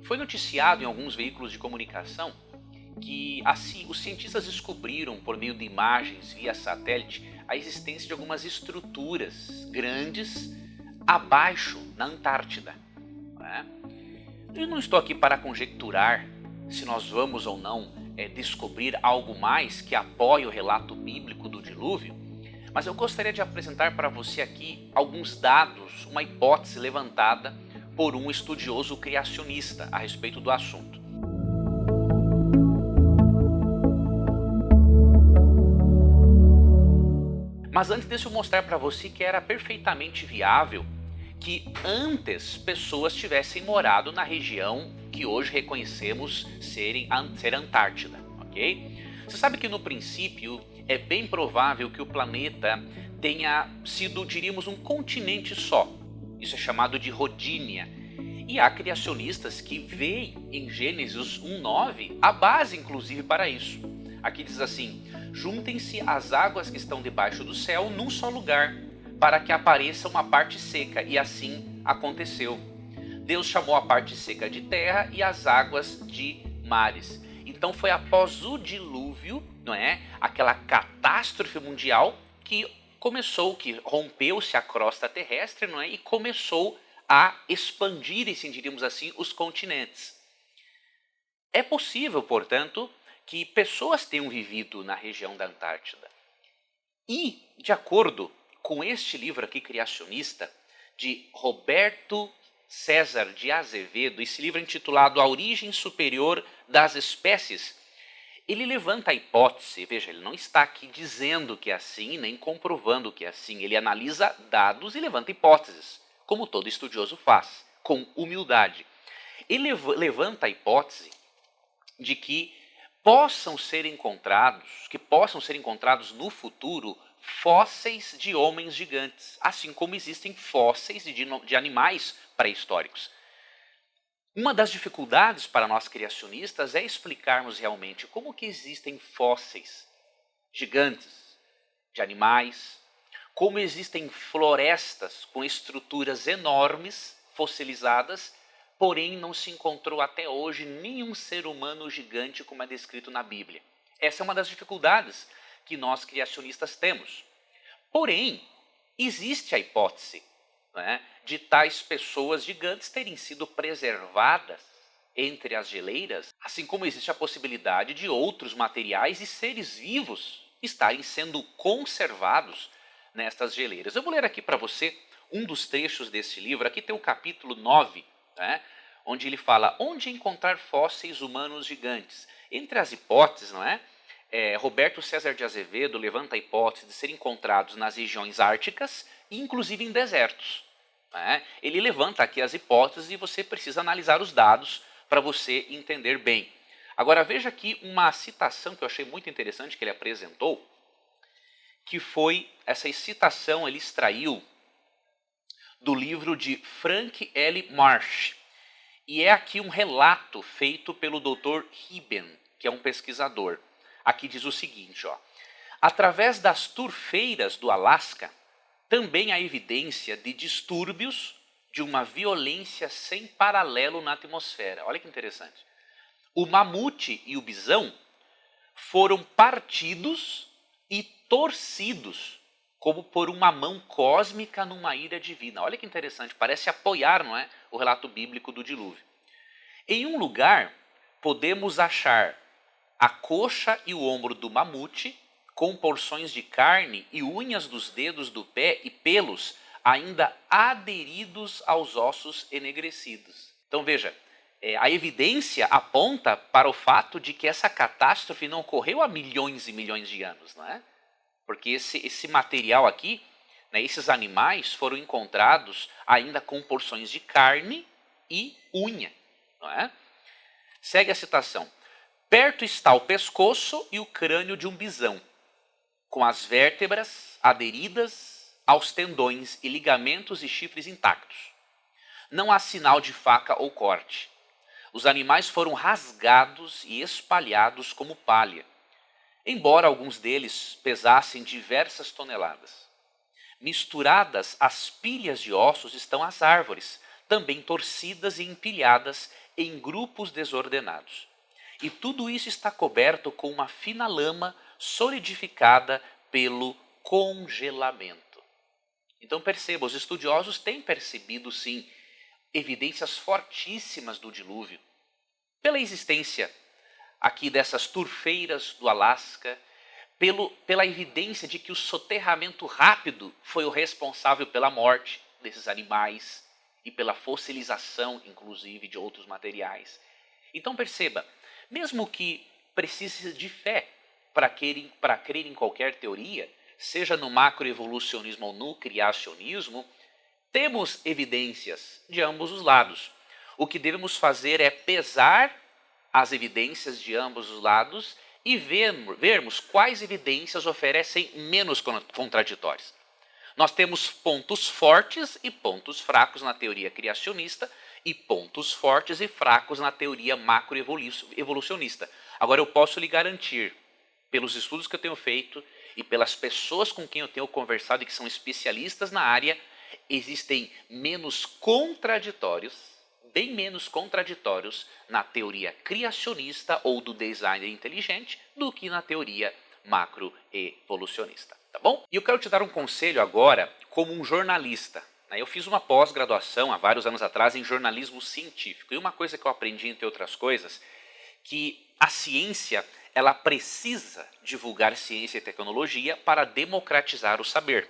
Foi noticiado em alguns veículos de comunicação que assim os cientistas descobriram, por meio de imagens via satélite, a existência de algumas estruturas grandes abaixo na Antártida. Né? Eu não estou aqui para conjecturar se nós vamos ou não descobrir algo mais que apoie o relato bíblico do dilúvio, mas eu gostaria de apresentar para você aqui alguns dados, uma hipótese levantada por um estudioso criacionista a respeito do assunto. Mas antes, deixa eu mostrar para você que era perfeitamente viável que antes pessoas tivessem morado na região que hoje reconhecemos ser Antártida, ok? Você sabe que no princípio é bem provável que o planeta tenha sido, diríamos, um continente só. Isso é chamado de Rodínia. E há criacionistas que veem em Gênesis 1:9 a base, inclusive, para isso. Aqui diz assim: juntem-se as águas que estão debaixo do céu num só lugar, para que apareça uma parte seca, e assim aconteceu. Deus chamou a parte seca de terra e as águas de mares. Então foi após o dilúvio, não é? Aquela catástrofe mundial que rompeu-se a crosta terrestre, não é? E começou a expandirem-se, diríamos assim, os continentes. É possível, portanto, que pessoas tenham vivido na região da Antártida. E, de acordo com este livro aqui, criacionista, de Roberto César de Azevedo, esse livro intitulado A Origem Superior das Espécies, ele levanta a hipótese, veja, ele não está aqui dizendo que é assim, nem comprovando que é assim, ele analisa dados e levanta hipóteses, como todo estudioso faz, com humildade. Ele levanta a hipótese de que possam ser encontrados no futuro fósseis de homens gigantes, assim como existem fósseis de animais pré-históricos. Uma das dificuldades para nós criacionistas é explicarmos realmente como que existem fósseis gigantes de animais, como existem florestas com estruturas enormes, fossilizadas, porém não se encontrou até hoje nenhum ser humano gigante como é descrito na Bíblia. Essa é uma das dificuldades que nós criacionistas temos. Porém, existe a hipótese, né, de tais pessoas gigantes terem sido preservadas entre as geleiras, assim como existe a possibilidade de outros materiais e seres vivos estarem sendo conservados nestas geleiras. Eu vou ler aqui para você um dos trechos desse livro. Aqui tem o capítulo 9, né, onde ele fala onde encontrar fósseis humanos gigantes. Entre as hipóteses, não é? Roberto César de Azevedo levanta a hipótese de serem encontrados nas regiões árticas e inclusive em desertos. Né? Ele levanta aqui as hipóteses e você precisa analisar os dados para você entender bem. Agora veja aqui uma citação que eu achei muito interessante que ele apresentou, que foi, essa citação ele extraiu do livro de Frank L. Marsh. E é aqui um relato feito pelo Dr. Hibben, que é um pesquisador. Aqui diz o seguinte, ó: através das turfeiras do Alasca, também há evidência de distúrbios de uma violência sem paralelo na atmosfera. Olha que interessante. O mamute e o bisão foram partidos e torcidos como por uma mão cósmica numa ira divina. Olha que interessante, parece apoiar, não é, o relato bíblico do dilúvio. Em um lugar, podemos achar a coxa e o ombro do mamute, com porções de carne e unhas dos dedos do pé e pelos ainda aderidos aos ossos enegrecidos. Então veja, a evidência aponta para o fato de que essa catástrofe não ocorreu há milhões e milhões de anos, não é? Porque esse material aqui, né, esses animais foram encontrados ainda com porções de carne e unha, não é? Segue a citação. Perto está o pescoço e o crânio de um bisão, com as vértebras aderidas aos tendões e ligamentos e chifres intactos. Não há sinal de faca ou corte. Os animais foram rasgados e espalhados como palha, embora alguns deles pesassem diversas toneladas. Misturadas às pilhas de ossos estão as árvores, também torcidas e empilhadas em grupos desordenados. E tudo isso está coberto com uma fina lama solidificada pelo congelamento. Então perceba, os estudiosos têm percebido sim evidências fortíssimas do dilúvio, pela existência aqui dessas turfeiras do Alasca, pela evidência de que o soterramento rápido foi o responsável pela morte desses animais e pela fossilização, inclusive, de outros materiais. Então perceba, mesmo que precise de fé para crer em qualquer teoria, seja no macroevolucionismo ou no criacionismo, temos evidências de ambos os lados. O que devemos fazer é pesar as evidências de ambos os lados e vermos quais evidências oferecem menos contraditórias. Nós temos pontos fortes e pontos fracos na teoria criacionista e pontos fortes e fracos na teoria macroevolucionista. Agora eu posso lhe garantir, pelos estudos que eu tenho feito e pelas pessoas com quem eu tenho conversado e que são especialistas na área, existem menos contraditórios, bem menos contraditórios na teoria criacionista ou do designer inteligente do que na teoria macroevolucionista, tá bom? E eu quero te dar um conselho agora como um jornalista. Eu fiz uma pós-graduação há vários anos atrás em jornalismo científico e uma coisa que eu aprendi, entre outras coisas, que a ciência ela precisa divulgar ciência e tecnologia para democratizar o saber.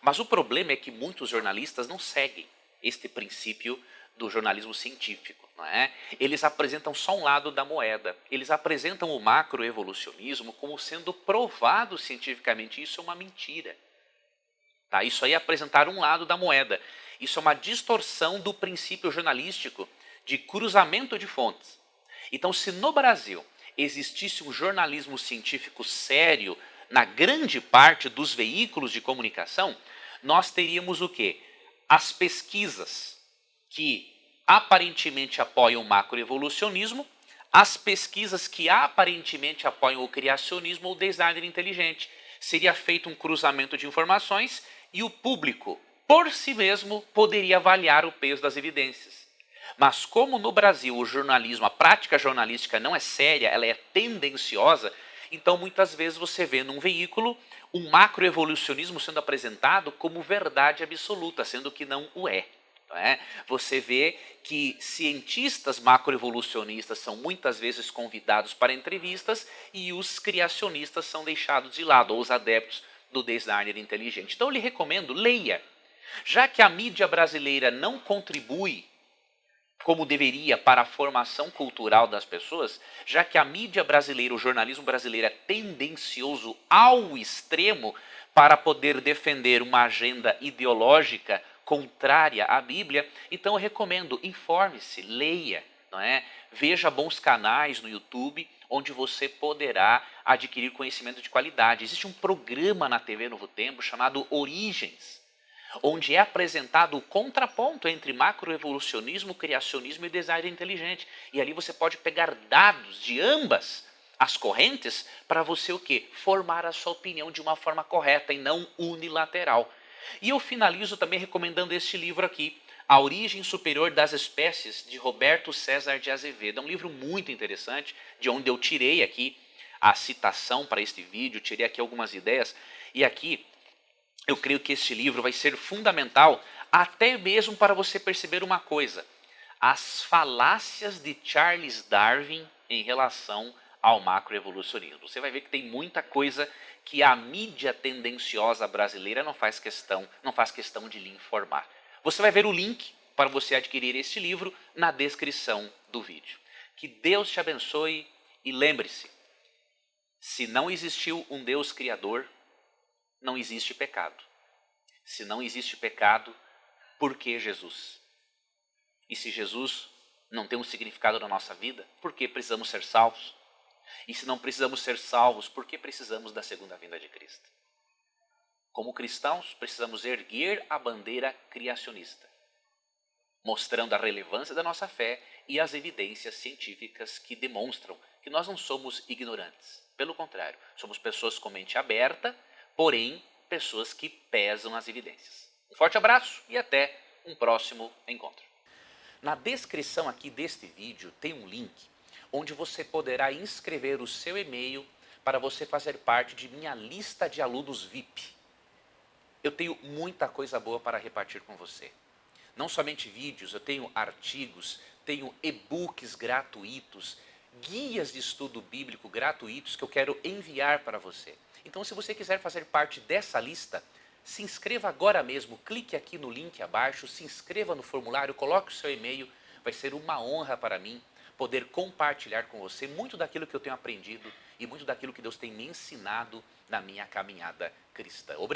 Mas o problema é que muitos jornalistas não seguem este princípio do jornalismo científico, não é? Eles apresentam só um lado da moeda. Eles apresentam o macroevolucionismo como sendo provado cientificamente. Isso é uma mentira. Tá? Isso aí é apresentar um lado da moeda. Isso é uma distorção do princípio jornalístico de cruzamento de fontes. Então, se no Brasil existisse um jornalismo científico sério na grande parte dos veículos de comunicação, nós teríamos o quê? As pesquisas que aparentemente apoiam o macroevolucionismo, as pesquisas que aparentemente apoiam o criacionismo ou o design inteligente. Seria feito um cruzamento de informações e o público, por si mesmo, poderia avaliar o peso das evidências. Mas como no Brasil o jornalismo, a prática jornalística não é séria, ela é tendenciosa, então muitas vezes você vê num veículo um macroevolucionismo sendo apresentado como verdade absoluta, sendo que não o é. Você vê que cientistas macroevolucionistas são muitas vezes convidados para entrevistas e os criacionistas são deixados de lado, ou os adeptos do designer inteligente. Então eu lhe recomendo, leia. Já que a mídia brasileira não contribui como deveria para a formação cultural das pessoas, já que a mídia brasileira, o jornalismo brasileiro é tendencioso ao extremo para poder defender uma agenda ideológica contrária à Bíblia, então eu recomendo, informe-se, leia, não é? Veja bons canais no YouTube onde você poderá adquirir conhecimento de qualidade. Existe um programa na TV Novo Tempo chamado Origens, onde é apresentado o contraponto entre macroevolucionismo, criacionismo e design inteligente. E ali você pode pegar dados de ambas as correntes para você o quê? Formar a sua opinião de uma forma correta e não unilateral. E eu finalizo também recomendando este livro aqui, A Origem Superior das Espécies, de Roberto César de Azevedo. É um livro muito interessante, de onde eu tirei aqui a citação para este vídeo, tirei aqui algumas ideias. E aqui eu creio que este livro vai ser fundamental até mesmo para você perceber uma coisa: as falácias de Charles Darwin em relação ao macroevolucionismo. Você vai ver que tem muita coisa que a mídia tendenciosa brasileira não faz questão de lhe informar. Você vai ver o link para você adquirir este livro na descrição do vídeo. Que Deus te abençoe e lembre-se, se não existiu um Deus criador, não existe pecado. Se não existe pecado, por que Jesus? E se Jesus não tem um significado na nossa vida, por que precisamos ser salvos? E se não precisamos ser salvos, por que precisamos da segunda vinda de Cristo? Como cristãos, precisamos erguer a bandeira criacionista, mostrando a relevância da nossa fé e as evidências científicas que demonstram que nós não somos ignorantes. Pelo contrário, somos pessoas com mente aberta, porém, pessoas que pesam as evidências. Um forte abraço e até um próximo encontro. Na descrição aqui deste vídeo tem um link onde você poderá inscrever o seu e-mail para você fazer parte de minha lista de alunos VIP. Eu tenho muita coisa boa para repartir com você. Não somente vídeos, eu tenho artigos, tenho e-books gratuitos, guias de estudo bíblico gratuitos que eu quero enviar para você. Então, se você quiser fazer parte dessa lista, se inscreva agora mesmo, clique aqui no link abaixo, se inscreva no formulário, coloque o seu e-mail, vai ser uma honra para mim poder compartilhar com você muito daquilo que eu tenho aprendido e muito daquilo que Deus tem me ensinado na minha caminhada cristã. Obrigado.